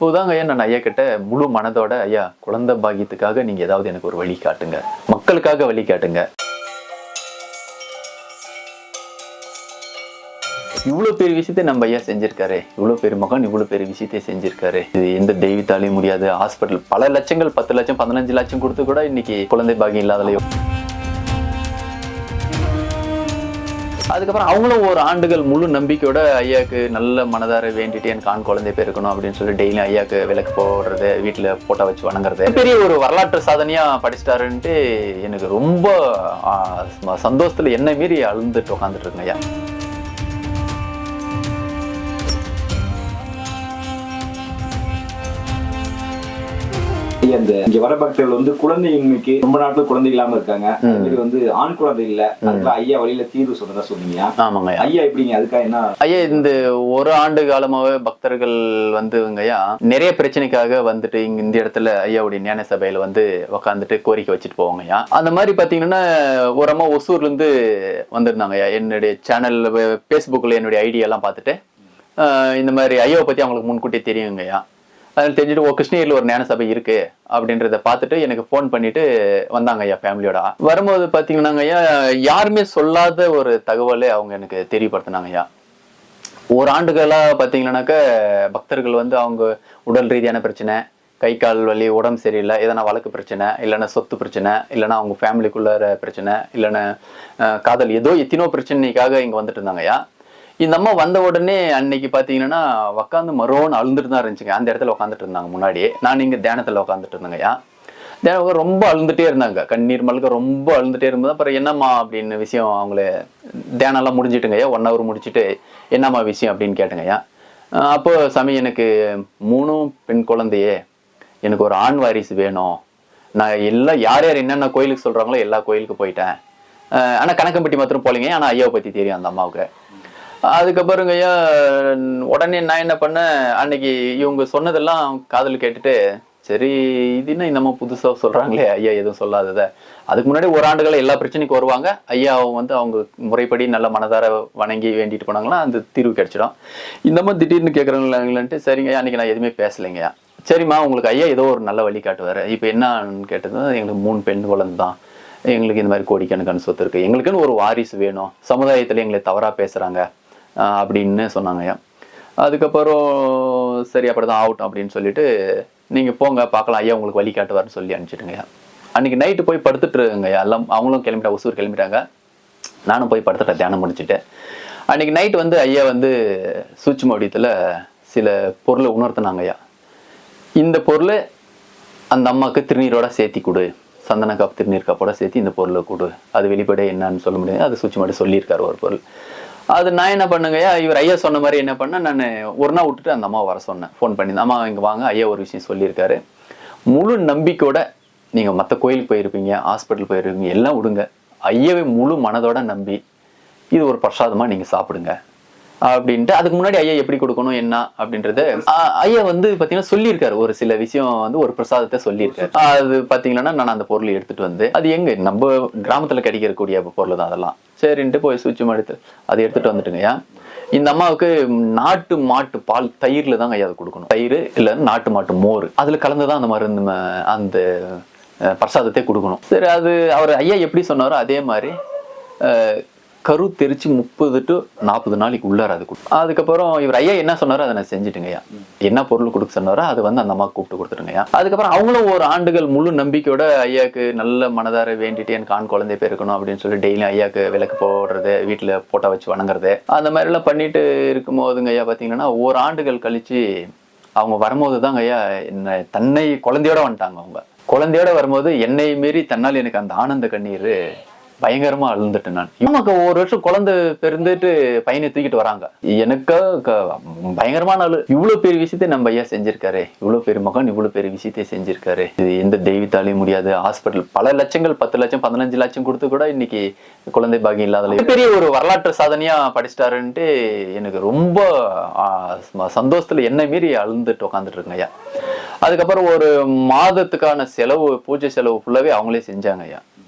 இப்போதாங்க ஐயா நான் ஐயா கிட்ட முழு மனதோட ஐயா குழந்தை பாக்கியத்துக்காக நீங்க ஏதாவது எனக்கு ஒரு வழி காட்டுங்க, மக்களுக்காக வழி காட்டுங்க. இவ்வளவு பெரிய விஷயத்தை நம்ம ஐயா செஞ்சிருக்காரு, இவ்வளவு பெரிய மகன் இவ்வளவு பெரிய விஷயத்தை செஞ்சிருக்காரு. இது எந்த தெய்வத்தாலையும் முடியாது. ஹாஸ்பிட்டல் பல லட்சங்கள் 10 லட்சம் 15 லட்சம் கொடுத்து கூட இன்னைக்கு குழந்தை பாக்கியம் இல்லாதலையோ. அதுக்கப்புறம் அவங்களும் ஒரு ஆண்டுகள் முழு நம்பிக்கையோட ஐயாவுக்கு நல்ல மனதார வேண்டிட்டு எனக்கு ஆண் குழந்தை பெருக்கணும் அப்படின்னு சொல்லி டெய்லி ஐயாவுக்கு விளக்கு போடுறது, வீட்டுல போட்டோ வச்சு வணங்குறது பெரிய ஒரு வரலாற்று சாதனையா படிச்சிட்டாருன்ட்டு எனக்கு ரொம்ப சந்தோஷத்துல என்ன மீறி அழுந்துட்டு உட்காந்துட்டு இருக்குங்க ஐயா. அந்த இங்க வர பக்தர்கள் வந்து குழந்தைக்கு ரொம்ப நாட்கள் குழந்தை இல்லாம இருக்காங்க. அது மாதிரி வந்து ஆண் குழந்தை இல்ல, அதுல ஐயா வழியில தீர்வு சொல்றதா சொன்னீங்க. ஆமாங்க ஐயா எப்படிங்க அதுக்காக என்ன ஐயா இந்த ஒரு ஆண்டு காலமாவே பக்தர்கள் வந்துங்கய்யா நிறைய பிரச்சனைக்காக வந்துட்டு இங்க இந்த இடத்துல ஐயாவுடைய ஞான சபையில வந்து உக்காந்துட்டு கோரிக்கை வச்சுட்டு போவாங்க ஐயா. அந்த மாதிரி பாத்தீங்கன்னா ஒரு அம்மா ஒசூர்ல இருந்து வந்திருந்தாங்க ஐயா. என்னுடைய சேனல் பேஸ்புக்ல என்னுடைய ஐடியா எல்லாம் பார்த்துட்டு இந்த மாதிரி ஐயாவை பத்தி அவங்களுக்கு முன்கூட்டியே தெரியுங்க ஐயா. அதில் தெரிஞ்சுட்டு கிருஷ்ணகிரியில் ஒரு ஞான சபை இருக்கு அப்படின்றத பார்த்துட்டு எனக்கு ஃபோன் பண்ணிட்டு வந்தாங்க ஐயா ஃபேமிலியோட. வரும்போது பார்த்தீங்கன்னாங்க ஐயா யாருமே சொல்லாத ஒரு தகவலை அவங்க எனக்கு தெரியப்படுத்தினாங்க ஐயா. ஒரு ஆண்டுகளாக பார்த்தீங்கன்னாக்க பக்தர்கள் வந்து அவங்க உடல் ரீதியான பிரச்சனை, கை கால் வலி, உடம்பு சரியில்லை, எதனா வழக்கு பிரச்சனை, இல்லைன்னா சொத்து பிரச்சனை, இல்லைன்னா அவங்க ஃபேமிலிக்குள்ளார பிரச்சனை, இல்லைன்னா காதல், ஏதோ எத்தனோ பிரச்சனைக்காக இங்கே வந்துட்டு இருந்தாங்க ஐயா. இந்த அம்மா வந்த உடனே அன்னைக்கு பாத்தீங்கன்னா உட்காந்து மரோன்னு அழுந்துட்டு தான் இருந்துச்சுங்க. அந்த இடத்துல உட்காந்துட்டு இருந்தாங்க. முன்னாடி நான் இங்க தியானத்துல உட்காந்துட்டு இருந்தேங்க ஐயா. தியானம் ரொம்ப அழுந்துட்டே இருந்தாங்க, கண்ணீர் மல்க ரொம்ப அழுந்துட்டே இருந்தது. அப்புறம் என்னம்மா அப்படின்னு விஷயம் அவங்கள தியானம் எல்லாம் முடிஞ்சிட்டுங்க ஐயா. 1 hour முடிச்சுட்டு என்னம்மா விஷயம் அப்படின்னு கேட்டுங்க ஐயா. அப்போ சாமி எனக்கு 3 பெண் குழந்தையே, எனக்கு ஒரு ஆண் வாரிசு வேணும். நான் எல்லாம் யார் யார் என்னென்ன கோயிலுக்கு சொல்றாங்களோ எல்லா கோயிலுக்கு போயிட்டேன். ஆனா கணக்கம்பட்டி மாத்திரம் போலீங்க. ஆனா ஐயாவை பத்தி தெரியும் அந்த அம்மாவுக்கு. அதுக்கப்புறங்க ஐயா உடனே நான் என்ன பண்ணேன், அன்னைக்கு இவங்க சொன்னதெல்லாம் காதல் கேட்டுட்டு சரி இது என்ன இந்த அம்மா புதுசா சொல்றாங்களே ஐயா எதுவும் சொல்லாதத. அதுக்கு முன்னாடி ஒரு ஆண்டுகள் எல்லா பிரச்சனைக்கும் வருவாங்க ஐயா. வந்து அவங்க முறைப்படி நல்ல மனதார வணங்கி வேண்டிட்டு போனாங்களா அந்த தீர்வு கிடைச்சிடும். இந்த மாதிரி திடீர்னு கேட்குறாங்களான்ட்டு சரிங்க ஐயா அன்னைக்கு நான் எதுவுமே பேசலைங்கய்யா. சரிம்மா உங்களுக்கு ஐயா ஏதோ ஒரு நல்ல வழி காட்டுவார். இப்போ என்னன்னு கேட்டது, எங்களுக்கு 3 பெண் குழந்தை தான், எங்களுக்கு இந்த மாதிரி கோடிக்கணக்கான சொத்து இருக்கு, எங்களுக்குன்னு ஒரு வாரிசு வேணும், சமுதாயத்துல எங்களை தவறா பேசுறாங்க அப்படின்னு சொன்னாங்கய்யா. அதுக்கப்புறம் சரி அப்படிதான் ஆகட்டும் அப்படின்னு சொல்லிட்டு நீங்க போங்க பார்க்கலாம் ஐயா உங்களுக்கு வழி காட்டுவார்னு சொல்லி அனுப்பிச்சிட்டுங்கய்யா. அன்னைக்கு நைட்டு போய் படுத்துட்டுருங்கய்யா. எல்லாம் அவங்களும் கிளம்பிட்டாங்க, ஒசூர் கிளம்பிட்டாங்க. நானும் போய் படுத்துட்டேன் தியானம் முடிச்சுட்டு. அன்னைக்கு நைட்டு வந்து ஐயா வந்து சூட்சும வடிவத்துல சில பொருளை உணர்த்தினாங்க ஐயா. இந்த பொருளை அந்த அம்மாவுக்கு திருநீரோட சேர்த்தி கொடு, சந்தன காப்பு திருநீர் காப்போட சேர்த்து இந்த பொருளை கொடு, அது வெளிப்பட என்னன்னு சொல்ல முடியாது, அது சூட்சும சொல்லியிருக்காரு ஒரு பொருள். அது நான் என்ன பண்ணுங்கய்யா, இவர் ஐயா சொன்ன மாதிரி என்ன பண்ணேன், நான் ஒரு நாள் விட்டுட்டு அந்த அம்மாவை வர சொன்னேன். ஃபோன் பண்ணி அம்மா இங்கே வாங்க, ஐயா ஒரு விஷயம் சொல்லியிருக்காரு, முழு நம்பிக்கையோட நீங்கள் மற்ற கோயிலுக்கு போயிருப்பீங்க, ஹாஸ்பிட்டல் போயிருப்பீங்க, எல்லாம் விடுங்க, ஐயாவை முழு மனதோட நம்பி இது ஒரு பிரசாதமாக நீங்கள் சாப்பிடுங்க அப்படின்ட்டு. அதுக்கு முன்னாடி ஐயா எப்படி கொடுக்கணும் என்ன அப்படின்றது ஐயா வந்து பார்த்தீங்கன்னா சொல்லியிருக்காரு. ஒரு சில விஷயம் வந்து ஒரு பிரசாதத்தை சொல்லியிருக்காரு. அது பார்த்தீங்கன்னா நான் அந்த பொருளை எடுத்துட்டு வந்து, அது எங்க நம்ம கிராமத்தில் கிடைக்கக்கூடிய பொருள் தான் அதெல்லாம். சரின்ட்டு போய் சுவிட்சம் எடுத்து அதை எடுத்துட்டு வந்துட்டுங்கய்யா. இந்த அம்மாவுக்கு நாட்டு மாட்டு பால் தயிர்ல தாங்க ஐயா அதை கொடுக்கணும். தயிர் இல்லை நாட்டு மாட்டு மோர் அதில் கலந்துதான் அந்த மருந்து அந்த பிரசாதத்தை கொடுக்கணும். சரி அது அவர் ஐயா எப்படி சொன்னாரோ அதே மாதிரி கரு தெரிச்சு 30 to 40 நாளைக்கு உள்ளார அது கொடுக்கும். அதுக்கப்புறம் இவர் ஐயா என்ன சொன்னாரோ அதை நான் செஞ்சுட்டுங்கய்யா. என்ன பொருள் கொடுக்க சொன்னாரோ அது வந்து அந்த அம்மா கூப்பிட்டு கொடுத்துருங்கய்யா. அதுக்கப்புறம் அவங்களும் ஒரு ஆண்டுகள் முழு நம்பிக்கையோட ஐயாவுக்கு நல்ல மனதார வேண்டிட்டு எனக்கு ஆண் குழந்தை பெருக்கணும் அப்படின்னு சொல்லி டெய்லி ஐயாவுக்கு விளக்கு போடுறது, வீட்டுல போட்டோ வச்சு வணங்குறது, அந்த மாதிரி எல்லாம் பண்ணிட்டு இருக்கும் போதுங்க ஐயா பாத்தீங்கன்னா ஒரு ஆண்டுகள் கழிச்சு அவங்க வரும்போது தாங்க ஐயா என்ன தன்னை குழந்தையோட வந்துட்டாங்க. அவங்க குழந்தையோட வரும்போது என்னை மீறி தன்னால் எனக்கு அந்த ஆனந்த கண்ணீர் பயங்கரமா அழுந்துட்டு நான். நமக்கு ஒரு வருஷம் குழந்தை பிறந்துட்டு பையனை தூக்கிட்டு வராங்க. எனக்கு பயங்கரமான ஆளு. இவ்வளவு பெரிய விஷயத்தை நம்ம ஐயா செஞ்சிருக்காரு, இவ்வளவு பெரிய மகன் இவ்வளவு பெரிய விஷயத்தை செஞ்சிருக்காரு. இது எந்த தெய்வத்தாலையும் முடியாது. ஹாஸ்பிட்டல் பல லட்சங்கள் 10 லட்சம் 15 லட்சம் கொடுத்து கூட இன்னைக்கு குழந்தை பாக்கியம் இல்லாதல பெரிய ஒரு வரலாற்று சாதனையா படிச்சிட்டாருன்ட்டு எனக்கு ரொம்ப சந்தோஷத்துல என்ன மீறி அழுந்துட்டு உட்காந்துட்டு இருக்குங்க ஐயா. அதுக்கப்புறம் ஒரு மாதத்துக்கான செலவு, பூஜை செலவு ஃபுல்லாவே அவங்களே செஞ்சாங்க ஐயா.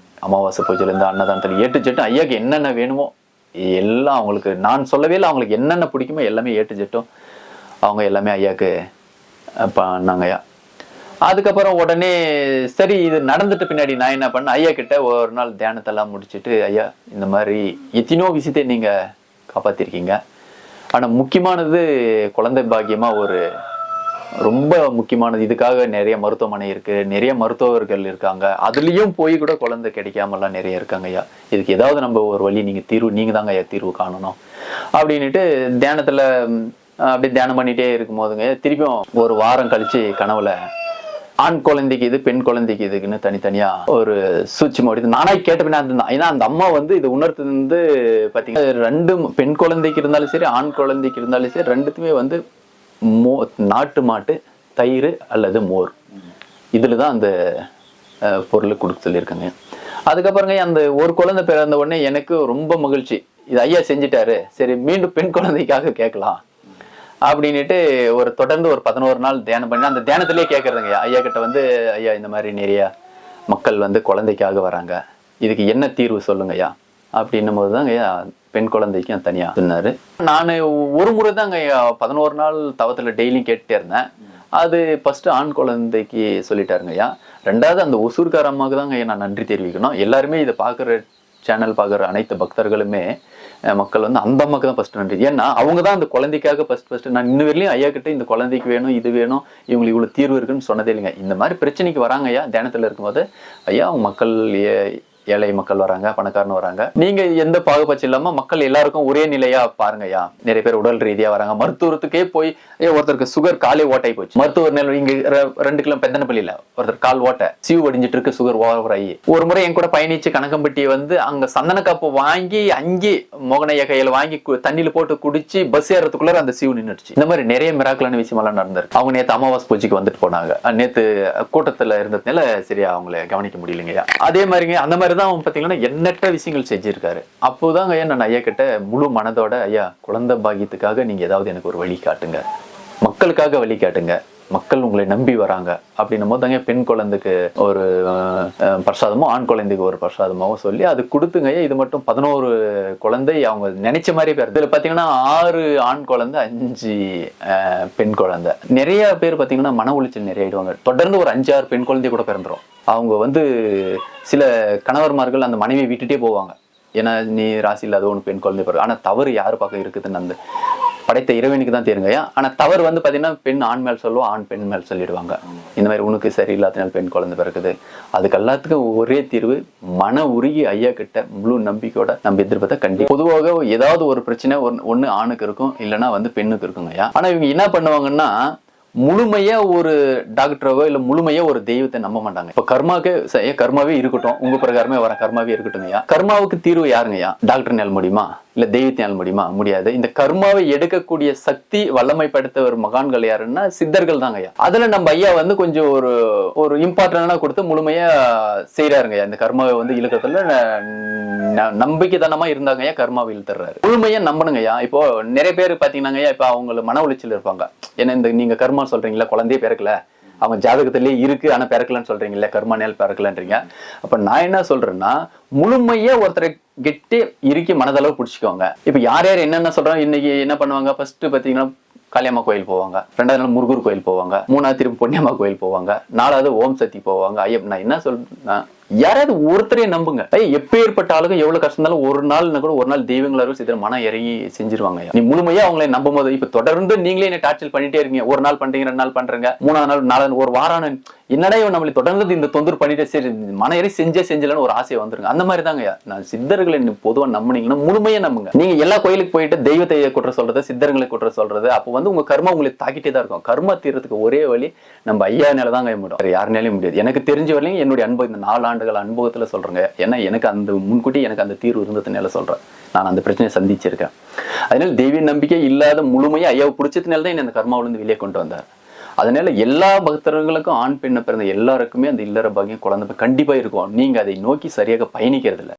அமாவாசை பூஜையில இருந்து அன்னதானத்துல ஏட்டு ஜெட்டும் ஐயாக்கு என்னென்ன வேணுமோ எல்லாம் அவங்களுக்கு நான் சொல்லவே இல்லை. அவங்களுக்கு என்னென்ன பிடிக்குமோ எல்லாமே ஏட்டு ஜெட்டும் அவங்க எல்லாமே ஐயாக்கு பண்ணாங்கய்யா. அதுக்கப்புறம் உடனே சரி இது நடந்துட்டு பின்னாடி நான் என்ன பண்ணேன், ஐயா கிட்ட ஒரு நாள் தியானத்தெல்லாம் முடிச்சுட்டு, ஐயா இந்த மாதிரி எத்தனையோ விஷயத்தை நீங்க காப்பாத்திருக்கீங்க, ஆனா முக்கியமானது குழந்தை பாக்கியமா ஒரு ரொம்ப முக்கியமானது. இதுக்காக நிறைய மருத்துவமனை இருக்கு, நிறைய மருத்துவர்கள் இருக்காங்க, அதுலயும் போய் கூட குழந்தை கிடைக்காமலாம் நிறைய இருக்காங்க ஐயா. இதுக்கு ஏதாவது நம்ம ஒரு வழி, நீங்க தாங்க ஐயா தீர்வு காணணும் அப்படின்னுட்டு தியானத்துல அப்படியே தியானம் பண்ணிட்டே இருக்கும் போதுங்க, திருப்பியும் ஒரு வாரம் கழிச்சு கனவுல ஆண் குழந்தைக்கு இது பெண் குழந்தைக்கு இதுக்குன்னு தனித்தனியா ஒரு சூட்சுமம் எடுத்து நானா கேட்ட பின்னா, ஏன்னா அந்த அம்மா வந்து இது உணர்த்து வந்து பாத்தீங்கன்னா, ரெண்டும் பெண் குழந்தைக்கு இருந்தாலும் சரி ஆண் குழந்தைக்கு இருந்தாலும் சரி ரெண்டுத்துமே வந்து நாட்டு மாட்டு தயிர் அல்லது மோர் இதுலதான் அந்த பொருளை கொடுக்க சொல்லியிருக்காங்க. அதுக்கப்புறங்க அந்த ஒரு குழந்தை பிறந்த உடனே எனக்கு ரொம்ப மகிழ்ச்சி, இது ஐயா செஞ்சுட்டாரு, சரி மீண்டும் பெண் குழந்தைக்காக கேட்கலாம் அப்படின்னுட்டு தொடர்ந்து ஒரு 11 நாள் தியானம் பண்ணி அந்த தியானத்திலேயே கேட்கறதுங்க ஐயா கிட்ட வந்து, ஐயா இந்த மாதிரி நிறைய மக்கள் வந்து குழந்தைக்காக வராங்க, இதுக்கு என்ன தீர்வு சொல்லுங்க ஐயா அப்படின்னும் போதுதாங்க ஐயா பெண் குழந்தைக்கும் தனியா சொன்னாரு. நான் ஒரு முறை தாங்க ஐயா 11 நாள் தவத்துல டெய்லியும் கேட்டுட்டே இருந்தேன். அது ஃபர்ஸ்ட் ஆண் குழந்தைக்கு சொல்லிட்டாருங்க ஐயா. ரெண்டாவது அந்த ஒசூர்கார அம்மாவுக்கு தாங்க ஐயா நான் நன்றி தெரிவிக்கணும். எல்லாருமே இதை பாக்குற சேனல் பாக்குற அனைத்து பக்தர்களுமே மக்கள் வந்து அந்த அம்மாக்கு தான் ஃபர்ஸ்ட் நன்றி. ஏன்னா அவங்க தான் அந்த குழந்தைக்காக ஃபர்ஸ்ட் நான் இன்னும் வரையிலும் ஐயா கிட்ட இந்த குழந்தைக்கு வேணும் இது வேணும் இவங்களுக்கு இவ்வளவு தீர்வு இருக்குன்னு சொன்னதே இல்லைங்க. இந்த மாதிரி பிரச்சனைக்கு வராங்க ஐயா தியானத்துல இருக்கும்போது, ஐயா அவங்க மக்கள் ஏழை மக்கள் வராங்க, பணக்காரன் வராங்க, நீங்க எந்த பாகுபாட்சி இல்லாம மக்கள் எல்லாருக்கும் ஒரே நிலையா பாருங்க ஐயா. நிறைய பேர் உடல் ரீதியா வராங்க, மருத்துவத்துக்கே போய் ஒருத்தருக்கு சுகர் காலே ஓட்டாய் போச்சு, மருத்துவர் நிலை இங்க 2 கிலோ பெத்தனப்பள்ளியில ஒருத்தர் கால் ஓட்ட சீவு வடிஞ்சிட்டு இருக்கு, சுகர் ஓவர் ஆகி. ஒரு முறை என் கூட பயணிச்சு கணக்கம்பட்டி வந்து அங்க சந்தன காப்பு வாங்கி அங்கே மோகனைய கையில வாங்கி தண்ணியில போட்டு குடிச்சு பஸ் ஏறதுக்குள்ள அந்த சீவு நின்றுச்சு. இந்த மாதிரி நிறைய மிராக்கலான விஷயம் எல்லாம் நடந்திருக்கு. அவங்க நேத்து அமாவாசை பூஜைக்கு வந்துட்டு போனாங்க, நேத்து கூட்டத்துல இருந்ததுனால சரியா அவங்களை கவனிக்க முடியலைங்கய்யா. அதே மாதிரிங்க அந்த மாதிரி பாத்தீங்கன்னா எண்ணற்ற விஷயங்கள் செஞ்சிருக்காரு. அப்போதாங்க ஐயா நான் ஐயா கிட்ட முழு மனதோட, ஐயா குழந்தை பாக்கியத்துக்காக நீங்க ஏதாவது எனக்கு ஒரு வழி காட்டுங்க, மக்களுக்காக வழி காட்டுங்க, மக்கள் உங்களை நம்பி வராங்க அப்படின்னும் போது தாங்க பெண் குழந்தைக்கு ஒரு பிரசாதமோ ஆண் குழந்தைக்கு ஒரு பிரசாதமாவோ சொல்லி அது கொடுத்துங்க. இது மட்டும் 11 குழந்தை அவங்க நினைச்ச மாதிரி பேர். இதுல பாத்தீங்கன்னா 6 ஆண் குழந்தை 5 பெண் குழந்தை. நிறைய பேர் பாத்தீங்கன்னா மன உளைச்சல் நிறைய ஆயிடுவாங்க. தொடர்ந்து ஒரு 5-6 பெண் குழந்தை கூட பிறந்துரும். அவங்க வந்து சில கணவர்மார்கள் அந்த மனைவியை விட்டுட்டே போவாங்க, ஏன்னா நீ ராசி இல்லாத ஒன்று பெண் குழந்தை பிறகு. ஆனா தவறு யாரு பக்கம் இருக்குதுன்னு அந்த படைத்த இறைவனுக்கு தான் தெரியுங்கய்யா. ஆனா தவறு வந்து பாத்தீங்கன்னா பெண் ஆண் மேல் சொல்லுவோம், ஆண் பெண் மேல் சொல்லிடுவாங்க. இந்த மாதிரி உனக்கு சரியில்லாதனால பெண் குழந்தை பிறகுது. அதுக்கு எல்லாத்துக்கும் ஒரே தீர்வு, மன உருகி ஐயா கிட்ட முழு நம்பிக்கையோட நம்ம எதிர்பார்த்தா கண்டிப்பா. பொதுவாக ஏதாவது ஒரு பிரச்சனை ஒண்ணு ஆணுக்கு இருக்கும், இல்லைன்னா வந்து பெண்ணுக்கு இருக்குங்க ஐயா. ஆனா இவங்க என்ன பண்ணுவாங்கன்னா முழுமையா ஒரு டாக்டரவோ இல்ல முழுமையா ஒரு தெய்வத்தை நம்ப மாட்டாங்க. இப்ப கர்மாவே இருக்கட்டும், உங்க பிரகாரமே வர கர்மாவே இருக்கட்டுங்கய்யா. கர்மாவுக்கு தீர்வு யாருங்கய்யா? டாக்டர் முடியுமா இல்ல தெய்வத்தினால் முடியுமா? முடியாது. இந்த கர்மாவை எடுக்கக்கூடிய சக்தி வல்லமை படுத்த ஒரு மகான்கள் யாருன்னா சித்தர்கள் தாங்க ஐயா. அதுல நம்ம ஐயா வந்து கொஞ்சம் ஒரு இம்பார்ட்டன்டா கொடுத்து முழுமையா செய்யறாருங்க. இந்த கர்மாவை வந்து இழுக்கத்துல நம்பிக்கைத்தனமா இருந்தாங்க ஐயா, கர்மாவை இழுத்துறாரு. முழுமையா நம்பணுங்க ஐயா. இப்போ நிறைய பேர் பாத்தீங்கன்னா இப்ப அவங்க மன உளைச்சல் இருப்பாங்க. ஏன்னா இந்த நீங்க கர்மா சொல்றீங்களா, குழந்தையே பிறக்கல, அவங்க ஜாதகத்திலேயே இருக்கு ஆனா பிறக்கலன்னு சொல்றீங்கல்ல, கர்மானியால் பிறக்கலன்றீங்க. அப்ப நான் என்ன சொல்றேன்னா முழுமையா ஒருத்தரை கெட்டி இறுக்கி மனதளவு பிடிச்சிக்கோங்க. இப்ப யார் யார் என்னென்ன சொல்றாங்க, இன்னைக்கு என்ன பண்ணுவாங்க, ஃபர்ஸ்ட் பாத்தீங்கன்னா காளியம்மா கோயில் போவாங்க, 2வது நாள் முருகர் கோயில் போவாங்க, 3வது திருப்பி பொன்னியம்மா கோயில் போவாங்க, 4வது ஓம் சக்தி போவாங்க. ஐயப் நான் என்ன சொல்றேன்னா யாராவது ஒருத்தரையே நம்புங்க. எப்பேற்பட்ட ஆளுங்க எவ்வளவு கஷ்டம் இருந்தாலும் ஒரு நாள் தெய்வங்களாரும் சிதற மனம் இறங்கி செஞ்சிருவாங்க. நீ முழுமையா அவங்களை நம்பும் போது இப்ப தொடர்ந்து நீங்களே என்ன டார்ச்சல் பண்ணிட்டே இருக்கீங்க, ஒரு நாள் பண்றீங்க, 2 நாள் பண்றீங்க, 3வது நாள் 4வது ஒரு வாரம் என்னடா இவன் நம்மளை தொடர்ந்து இந்த தொந்தரவு பண்ணிட்டே சரி மன இறங்கி செஞ்சலன்னு ஒரு ஆசையை வந்துருங்க. அந்த மாதிரி தாங்க நான் சித்தர்களை பொதுவா நம்புனீங்கன்னா முழுமையா நம்புங்க. நீங்க எல்லா கோயிலுக்கு போயிட்டு தெய்வத்தை குற்ற சொல்றது, சித்தர்களை குற்ற சொல்றது, அப்போ வந்து உங்க கர்மா உங்களை தாக்கிட்டே தான் இருக்கும். கர்மா தீர்றதுக்கு ஒரே வழி நம்ம ஐயானால தாங்க முடியும், வேற யாருனாலையும் முடியாது. எனக்கு தெரிஞ்ச வரையும் என்னுடைய அனுபவம் இந்த 4 ஆண்டுகள் அனுபவத்துல சொல்றேங்க. ஏன்னா எனக்கு அந்த முன்கூட்டி எனக்கு அந்த தீர்வு இருந்ததுனால சொல்றேன். நான் அந்த பிரச்சனையை சந்திச்சிருக்கேன். அதனால தெய்வ நம்பிக்கை இல்லாத முழுமையா ஐயாவை பிடிச்சதுனால தான் இந்த கர்மாவில இருந்து வெளியே கொண்டு வந்தார். அதனால எல்லா பக்தர்களுக்கும் ஆண் பெண்ணை பிறந்த எல்லாருக்குமே அந்த இல்லற பாக்கியம் குழந்தை கண்டிப்பா இருக்கும். நீங்க அதை நோக்கி சரியாக பயணிக்கிறது இல்லை.